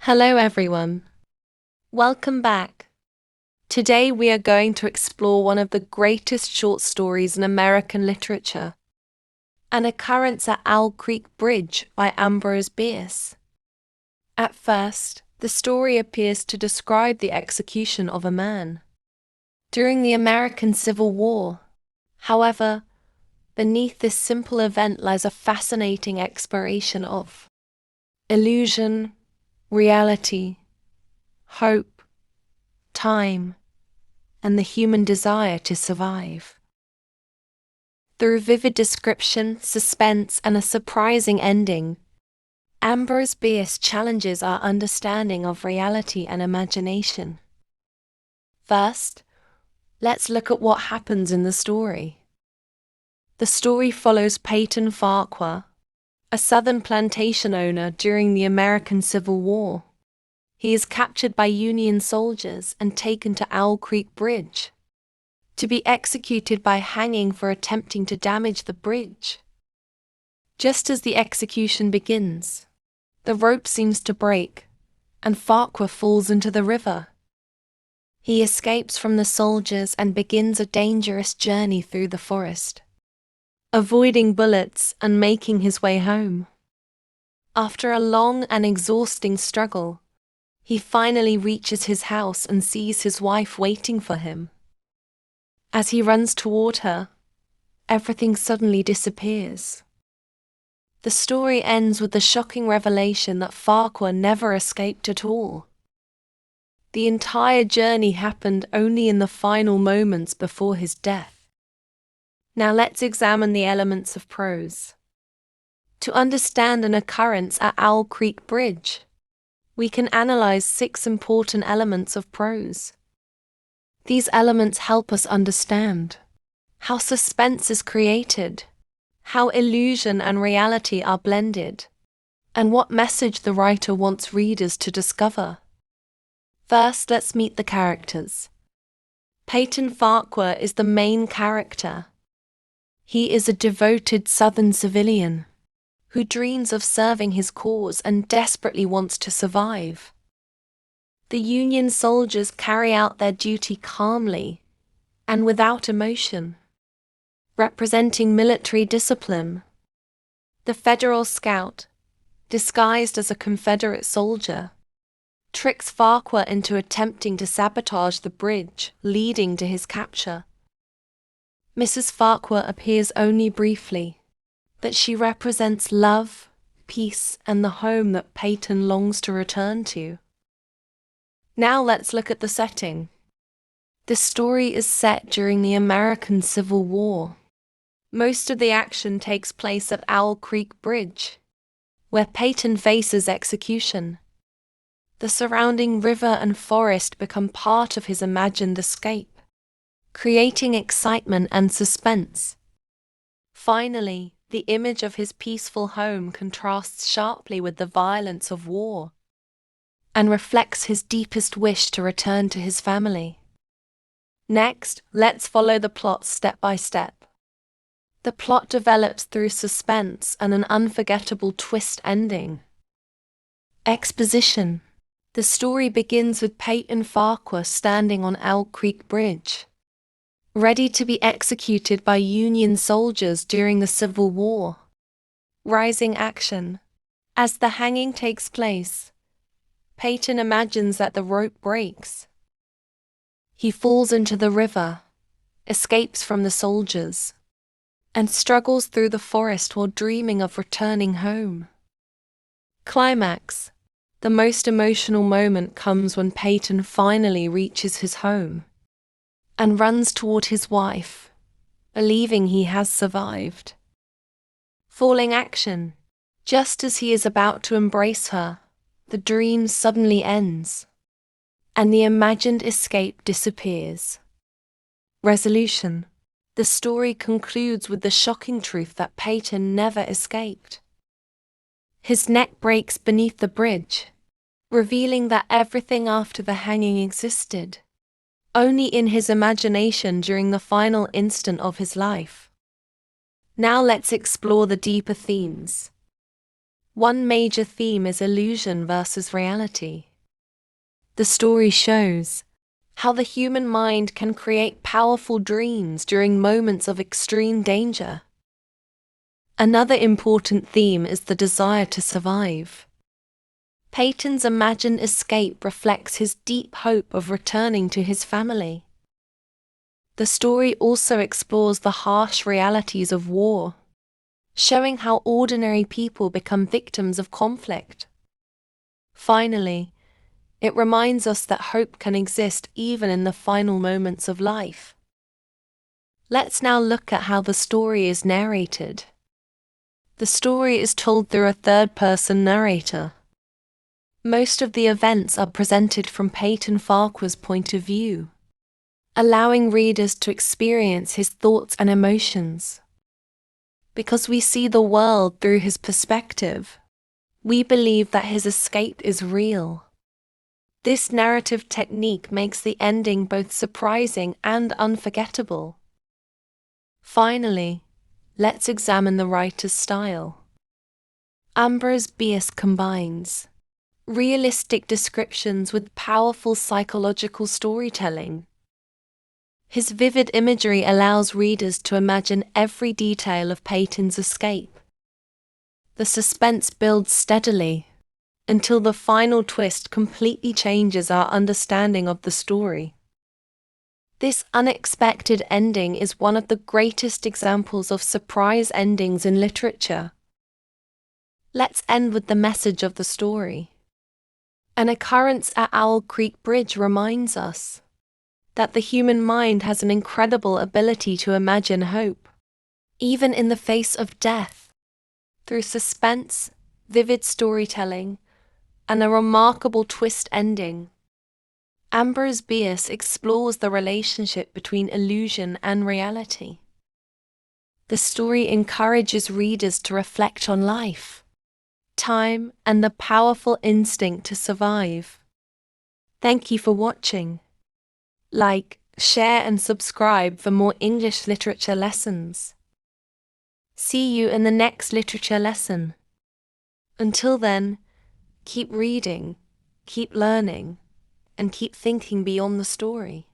Hello everyone. Welcome back. Today we are going to explore one of the greatest short stories in American literature, An Occurrence at Owl Creek Bridge by Prose. At first, the story appears to describe the execution of a man during the American Civil War. However, beneath this simple event lies a fascinating exploration of illusion, reality, hope, time, and the human desire to survive. Through vivid description, suspense, and a surprising ending, Prose challenges our understanding of reality and imagination. First, let's look at what happens in the story. The story follows Peyton Farquhar, a Southern plantation owner during the American Civil War. He is captured by Union soldiers and taken to Owl Creek Bridge, to be executed by hanging for attempting to damage the bridge. Just as the execution begins, the rope seems to break, and Farquhar falls into the river. He escapes from the soldiers and begins a dangerous journey through the forest, avoiding bullets and making his way home. After a long and exhausting struggle, he finally reaches his house and sees his wife waiting for him. As he runs toward her, everything suddenly disappears. The story ends with the shocking revelation that Farquhar never escaped at all. The entire journey happened only in the final moments before his death. Now let's examine the elements of prose. To understand An Occurrence at Owl Creek Bridge, we can analyze 6 important elements of prose. These elements help us understand how suspense is created, how illusion and reality are blended, and what message the writer wants readers to discover. First, let's meet the characters. Peyton Farquhar is the main character. He is a devoted Southern civilian who dreams of serving his cause and desperately wants to survive. The Union soldiers carry out their duty calmly and without emotion, representing military discipline. The Federal scout, disguised as a Confederate soldier, tricks Farquhar into attempting to sabotage the bridge, leading to his capture. Mrs. Farquhar appears only briefly, but she represents love, peace, and the home that Peyton longs to return to. Now let's look at the setting. The story is set during the American Civil War. Most of the action takes place at Owl Creek Bridge, where Peyton faces execution. The surrounding river and forest become part of his imagined escape, creating excitement and suspense. Finally, the image of his peaceful home contrasts sharply with the violence of war and reflects his deepest wish to return to his family. Next, let's follow the plot step by step. The plot develops through suspense and an unforgettable twist ending. Exposition. The story begins with Peyton Farquhar standing on Owl Creek Bridge, ready to be executed by Union soldiers during the Civil War. Rising action. As the hanging takes place, Peyton imagines that the rope breaks. He falls into the river, escapes from the soldiers, and struggles through the forest while dreaming of returning home. Climax. The most emotional moment comes when Peyton finally reaches his home and runs toward his wife, believing he has survived. Falling action. Just as he is about to embrace her, the dream suddenly ends, and the imagined escape disappears. Resolution. The story concludes with the shocking truth that Peyton never escaped. His neck breaks beneath the bridge, revealing that everything after the hanging existed only in his imagination during the final instant of his life. Now let's explore the deeper themes. One major theme is illusion versus reality. The story shows how the human mind can create powerful dreams during moments of extreme danger. Another important theme is the desire to survive. Peyton's imagined escape reflects his deep hope of returning to his family. The story also explores the harsh realities of war, showing how ordinary people become victims of conflict. Finally, it reminds us that hope can exist even in the final moments of life. Let's now look at how the story is narrated. The story is told through a third-person narrator. Most of the events are presented from Peyton Farquhar's point of view, allowing readers to experience his thoughts and emotions. Because we see the world through his perspective, we believe that his escape is real. This narrative technique makes the ending both surprising and unforgettable. Finally, let's examine the writer's style. Ambrose Bierce combines realistic descriptions with powerful psychological storytelling. His vivid imagery allows readers to imagine every detail of Peyton's escape. The suspense builds steadily until the final twist completely changes our understanding of the story. This unexpected ending is one of the greatest examples of surprise endings in literature. Let's end with the message of the story. An occurrence at Owl Creek Bridge reminds us that the human mind has an incredible ability to imagine hope, even in the face of death. Through suspense, vivid storytelling, and a remarkable twist ending, Ambrose Bierce explores the relationship between illusion and reality. The story encourages readers to reflect on life, time, and the powerful instinct to survive. Thank you for watching. Like, share, and subscribe for more English literature lessons. See you in the next literature lesson. Until then, keep reading, keep learning, and keep thinking beyond the story.